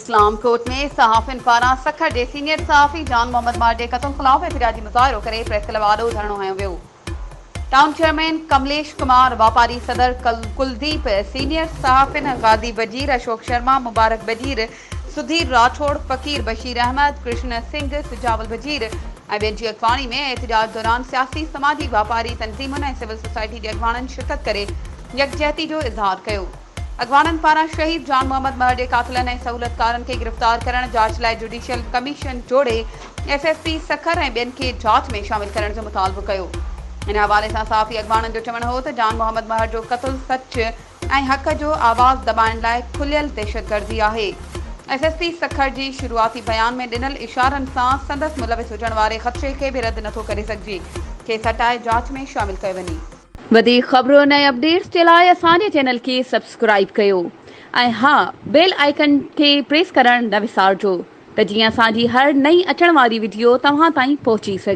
इस्लाम court में सहाफ़िन पारां सखर जे senior सहाफ़ी जान मोहम्मद मार जे क़त्ल ख़िलाफ़ एहतिजाजी मुज़ाहिरो करे प्रेस क्लब आॾो धरणो हयो वियो। टाउन चेयरमैन कमलेश कुमार, वापारी सदर कुलदीप, सीनियर सहाफ़िन गाज़ी वजीर, अशोक शर्मा, मुबारक वजीर, सुधीर राठौड़, फ़कीर बशीर अहमद, कृष्ण सिंह, सुजावल वजीर ऐं ॿियनि जी अॻवानी में एहतिजाज दौरान सियासी, समाजी, वापारी तंज़ीमुनि ऐं सिविल सोसाइटी जे अॻवाननि शिरकत करे यकजहती जो इज़हार कयो। अॻवाननि पारां शहीद जान मोहम्मद महर जे कातिलनि ऐं सहूलियतकारनि खे गिरफ़्तार करण, जांच लाइ जुडिशियल कमीशन जोड़े FSP सखर ऐं ॿियनि खे जांच में शामिल करण जो मुतालबो कयो। इन हवाले सां सहाफ़ी अॻवाननि जो चवणु हो त जान मोहम्मद महर जो क़त्ल सच ऐं हक़ जो आवाज़ दॿाइण लाइ खुलियल दहशतगर्दी आहे। FSP सखर जी शुरूआती बयान में ॾिनल इशारनि सां संदसि मुलविस हुजण वारे ख़दशे खे बि रद्द नथो करे सघिजे। खेसि हटाए जांच में शामिल कयो वञे। वधीक ख़बरुनि ऐं अपडेट्स जे लाइ असांजे चैनल खे सब्सक्राइब कयो ऐं हा, बेल आइकन खे प्रेस करणु न विसारिजो त जीअं असांजी हर नई अचण वारी वीडियो तव्हां ताईं पहुची सघे।